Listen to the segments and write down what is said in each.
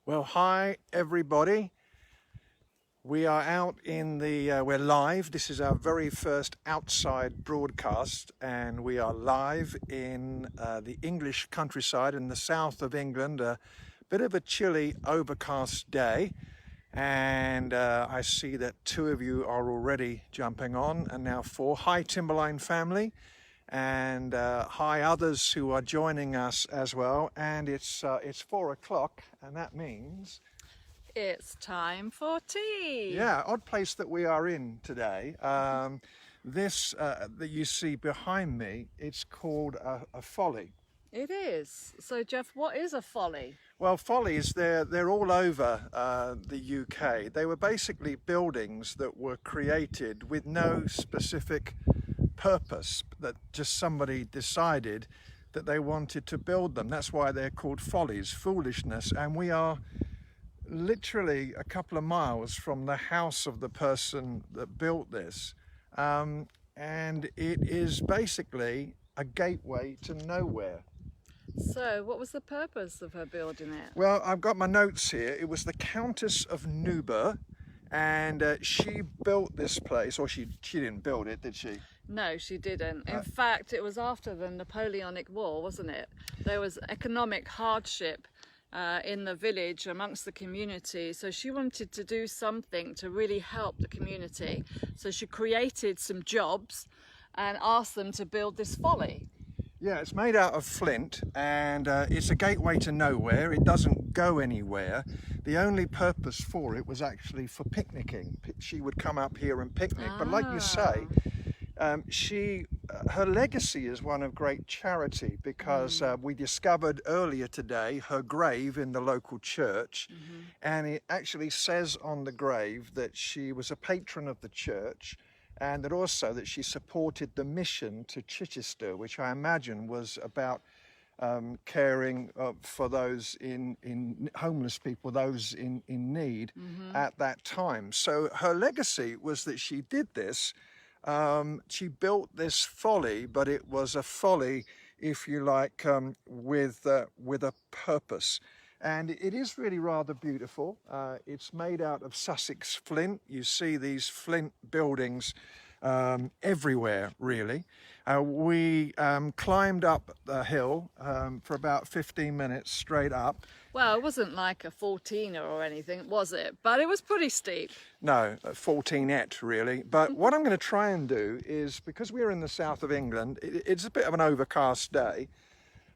Well, hi everybody. We are out in we're live. This is our very first outside broadcast, and we are live in the English countryside in the south of England. A bit of a chilly, overcast day, and I see that two of you are already jumping on, and now four. Hi, Timberline family, and hi others who are joining us as well. And it's 4 o'clock, and that means it's time for tea. yeah, odd place that we are in today. This that you see behind me, it's called a folly. It is. So, Jeff, what is a folly? Well, follies, they're all over the UK. They were basically buildings that were created with no specific purpose, that just somebody decided that they wanted to build them. That's why they're called follies, foolishness. And we are literally a couple of miles from the house of the person that built this, and it is basically a gateway to nowhere. So, what was the purpose of her building it? Well, I've got my notes here. It was the Countess of Newburgh, and she built this place, or she didn't build it, did she? No, she didn't. In fact, it was after the Napoleonic War, wasn't it? There was economic hardship in the village amongst the community, so she wanted to do something to really help the community. So she created some jobs and asked them to build this folly. Yeah, it's made out of flint, and it's a gateway to nowhere. It doesn't go anywhere. The only purpose for it was actually for picnicking. She would come up here and picnic, but like you say, her legacy is one of great charity, because we discovered earlier today her grave in the local church, and it actually says on the grave that she was a patron of the church, and that also that she supported the mission to Chichester, which I imagine was about caring for those in homeless people, those in need at that time. So her legacy was that she did this. She built this folly, but it was a folly, if you like, with a purpose. And it is really rather beautiful. It's made out of Sussex flint. You see these flint buildings everywhere, really. We climbed up the hill for about 15 minutes straight up. Well, it wasn't like a 14er or anything, was it? But it was pretty steep. No, 14-et really. But what I'm going to try and do is, because we're in the south of England, it's a bit of an overcast day,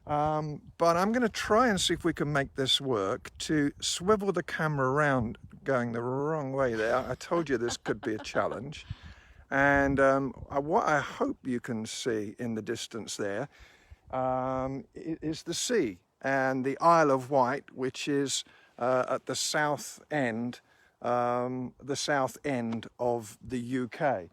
but I'm going to try and see if we can make this work, to swivel the camera around going the wrong way there. I told you this could be a challenge. And what I hope you can see in the distance there is the sea and the Isle of Wight, which is at the south end of the UK.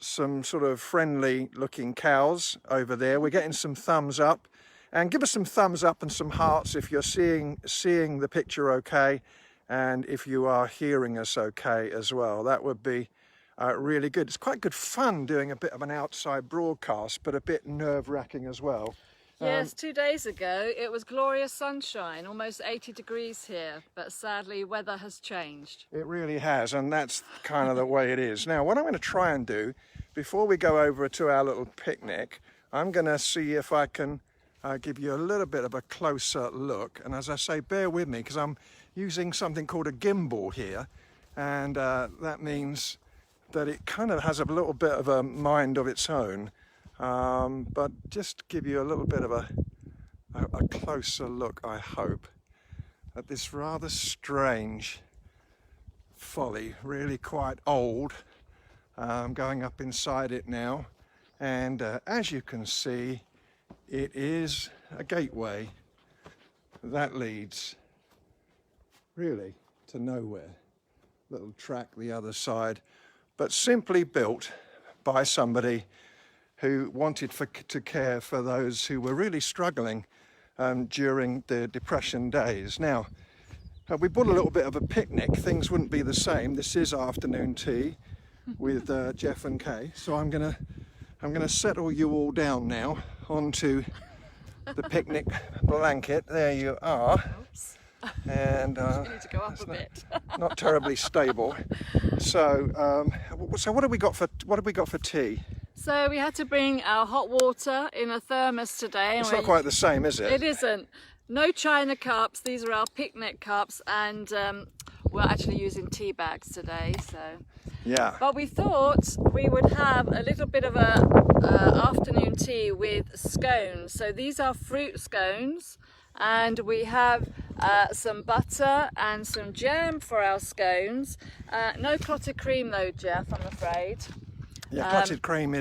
Some sort of friendly looking cows over there. We're getting some thumbs up, and give us some thumbs up and some hearts if you're seeing the picture okay, and if you are hearing us okay as well. That would be really good. It's quite good fun doing a bit of an outside broadcast, but a bit nerve-wracking as well. Yes, 2 days ago it was glorious sunshine, almost 80 degrees here, but sadly weather has changed. It really has, and that's kind of the way it is. Now, what I'm going to try and do, before we go over to our little picnic, I'm going to see if I can give you a little bit of a closer look. And as I say, bear with me, because I'm using something called a gimbal here, and that means that it kind of has a little bit of a mind of its own. But just give you a little bit of a closer look, I hope, at this rather strange folly, really quite old. Going up inside it now, and as you can see, it is a gateway that leads really to nowhere. Little track the other side, but simply built by somebody who wanted to care for those who were really struggling during the Depression days. Now, we bought a little bit of a picnic. Things wouldn't be the same. This is afternoon tea with Jeff and Kay. So I'm gonna settle you all down now onto the picnic blanket. There you are. Oops. and You need to go up a bit. not terribly stable. So, so what have we got for tea? So we had to bring our hot water in a thermos today. It's not quite the same, is it? It isn't. No china cups. These are our picnic cups, and we're actually using tea bags today. So. Yeah. But we thought we would have a little bit of a afternoon tea with scones. So these are fruit scones, and we have some butter and some jam for our scones. No clotted cream though, Jeff, I'm afraid. Yeah, clotted cream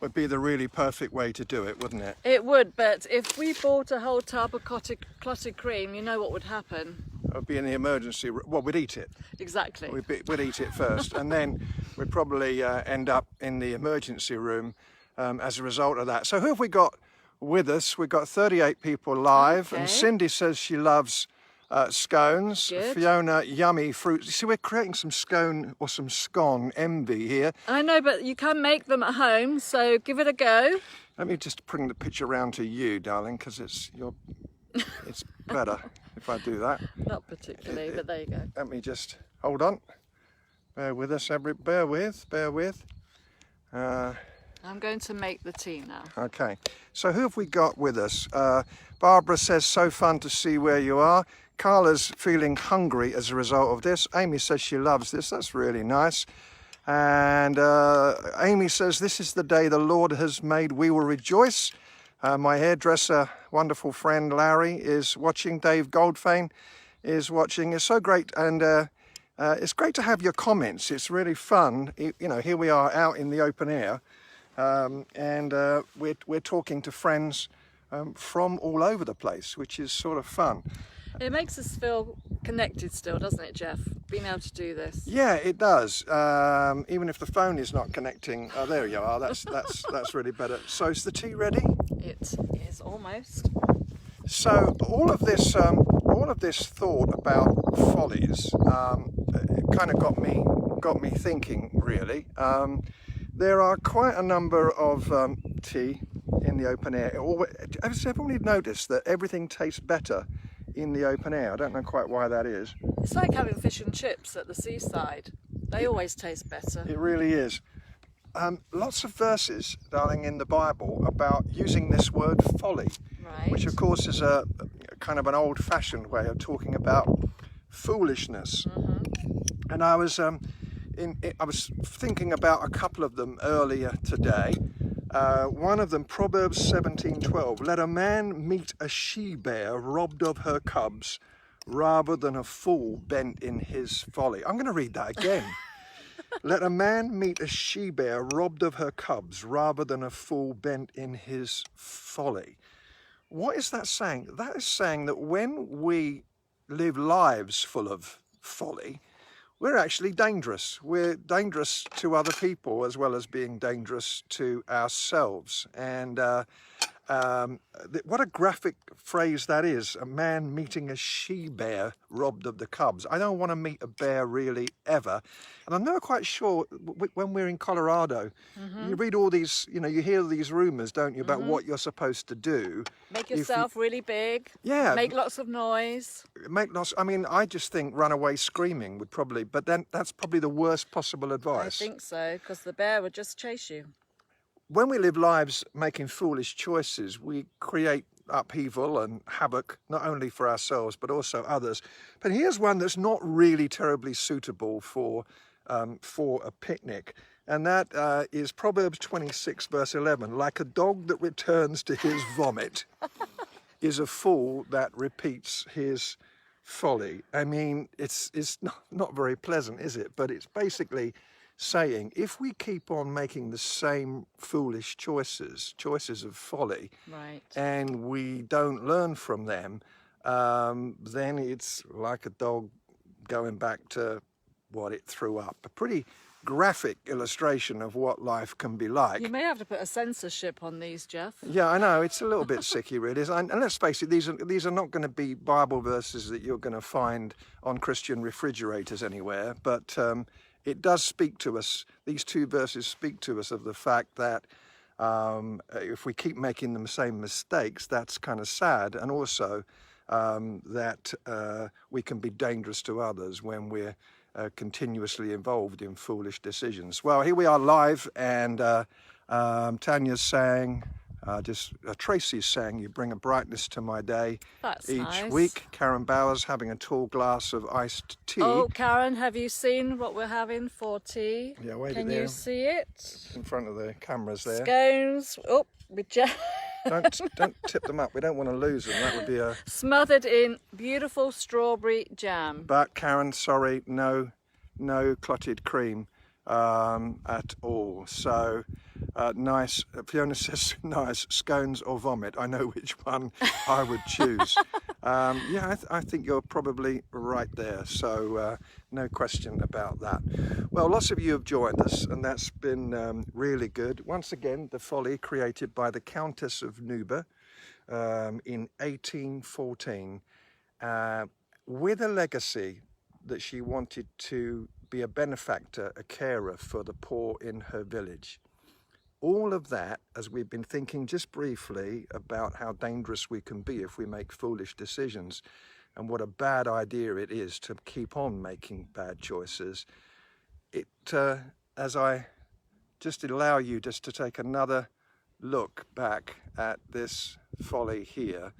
would be the really perfect way to do it, wouldn't it? It would, but if we bought a whole tub of clotted cream, you know what would happen? It would be in the emergency room. Well, we'd eat it. Exactly. We'd eat it first, and then we'd probably end up in the emergency room as a result of that. So who have we got with us? We've got 38 people live, Okay. and Cindy says she loves scones. Good. Fiona, yummy fruit. You see, we're creating some scone envy here. I know, but you can make them at home, so give it a go. Let me just bring the picture around to you, darling, because it's better if I do that. Not particularly, but there you go. Let me just hold on. Bear with us, bear with. I'm going to make the tea now. Okay, so who have we got with us? Barbara says, so fun to see where you are. Carla's feeling hungry as a result of this. Amy says she loves this. That's really nice. And Amy says, this is the day the Lord has made. We will rejoice. My hairdresser, wonderful friend Larry is watching. Dave Goldfein is watching. It's so great. And it's great to have your comments. It's really fun. You know, here we are out in the open air. And we're talking to friends from all over the place, which is sort of fun. It makes us feel connected still, doesn't it, Jeff? Being able to do this. Yeah, it does. Even if the phone is not connecting. Oh, there you are. That's really better. So is the tea ready? It is almost. So all of this thought about follies kind of got me thinking. Really, there are quite a number of tea in the open air. Has everybody noticed that everything tastes better in the open air? I don't know quite why that is. It's like having fish and chips at the seaside. They always taste better. It really is. Lots of verses, darling, in the Bible about using this word folly, Right. which of course is a kind of an old-fashioned way of talking about foolishness. Mm-hmm. And I was thinking about a couple of them earlier today. One of them, Proverbs 17:12. Let a man meet a she-bear robbed of her cubs, rather than a fool bent in his folly. I'm going to read that again. Let a man meet a she-bear robbed of her cubs, rather than a fool bent in his folly. What is that saying? That is saying that when we live lives full of folly, we're actually dangerous. We're dangerous to other people as well as being dangerous to ourselves. And what a graphic phrase that is, a man meeting a she-bear robbed of the cubs. I don't want to meet a bear really ever. And I'm never quite sure, when we're in Colorado, you read all these, you hear these rumors, don't you, about what you're supposed to do. Make yourself really big. Yeah. Make lots of noise. I just think run away screaming would probably, but then that's probably the worst possible advice. I think so, because the bear would just chase you. When we live lives making foolish choices, we create upheaval and havoc, not only for ourselves, but also others. But here's one that's not really terribly suitable for a picnic. And that is Proverbs 26, verse 11. Like a dog that returns to his vomit is a fool that repeats his folly. I mean, it's not very pleasant, is it? But it's basically saying, if we keep on making the same foolish choices of folly, Right. and we don't learn from them, then it's like a dog going back to what it threw up. A pretty graphic illustration of what life can be like. You may have to put a censorship on these, Jeff. Yeah, I know, it's a little bit sicky, really. And let's face it, these are not going to be Bible verses that you're going to find on Christian refrigerators anywhere, but it does speak to us. These two verses speak to us of the fact that if we keep making the same mistakes, that's kind of sad. And also that we can be dangerous to others when we're continuously involved in foolish decisions. Well, here we are live, and Tanya's saying, Tracy's saying, you bring a brightness to my day. That's each nice. week. Karen Bowers having a tall glass of iced tea. Oh, Karen, have you seen what we're having for tea? Yeah, wait Can there. you see it? In front of the cameras there. Scones. Oh, with jam. Don't tip them up. We don't want to lose them. That would be a... Smothered in beautiful strawberry jam. But Karen, sorry, no clotted cream at all. So nice. Fiona says nice scones or vomit. I know which one I would choose. Yeah, I think you're probably right there. So no question about that. Well, lots of you have joined us, and that's been really good. Once again, the folly created by the Countess of Nuber in 1814 with a legacy that she wanted to be a benefactor, a carer for the poor in her village. All of that, as we've been thinking just briefly about how dangerous we can be if we make foolish decisions, and what a bad idea it is to keep on making bad choices. It, as I just allow you just to take another look back at this folly here,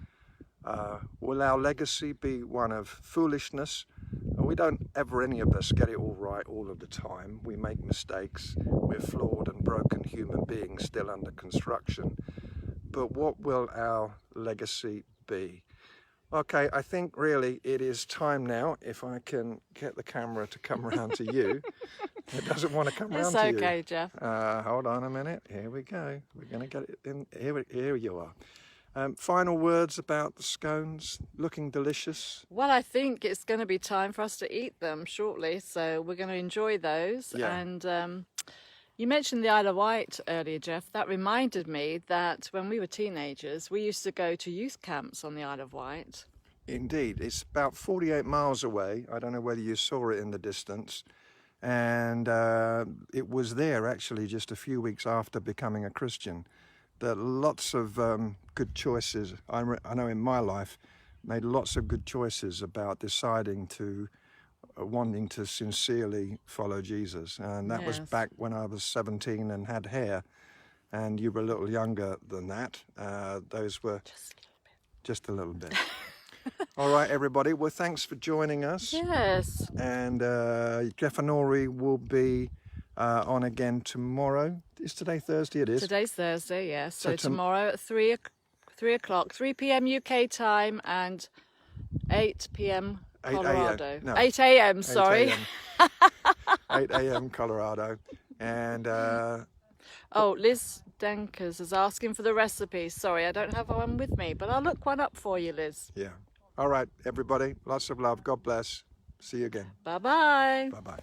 will our legacy be one of foolishness? We don't ever, any of us, get it all right all of the time. We make mistakes. We're flawed and broken human beings still under construction. But what will our legacy be? Okay, I think really it is time now, if I can get the camera to come around to you. It doesn't want to come around to you. It's okay, Jeff. Hold on a minute. Here we go. We're going to get it in. Here you are. Final words about the scones, looking delicious. Well, I think it's going to be time for us to eat them shortly, so we're going to enjoy those. Yeah. And you mentioned the Isle of Wight earlier, Jeff. That reminded me that when we were teenagers, we used to go to youth camps on the Isle of Wight. Indeed, it's about 48 miles away. I don't know whether you saw it in the distance. And it was there actually just a few weeks after becoming a Christian. That lots of good choices, I know in my life, made lots of good choices about deciding to, wanting to sincerely follow Jesus. And that was back when I was 17 and had hair, and you were a little younger than that. Those were just a little bit. All right, everybody. Well, thanks for joining us. Yes. And Jeff and Ori will be on again tomorrow. Is today Thursday? It is. Today's Thursday, yes. So tomorrow at 3 o'clock, 3 p.m. UK time and 8 p.m. Colorado. 8 a.m. Sorry. 8 a.m. Colorado. And oh, Liz Denkers is asking for the recipe. Sorry, I don't have one with me, but I'll look one up for you, Liz. yeah. All right, everybody. Lots of love. God bless. See you again. Bye-bye. Bye-bye.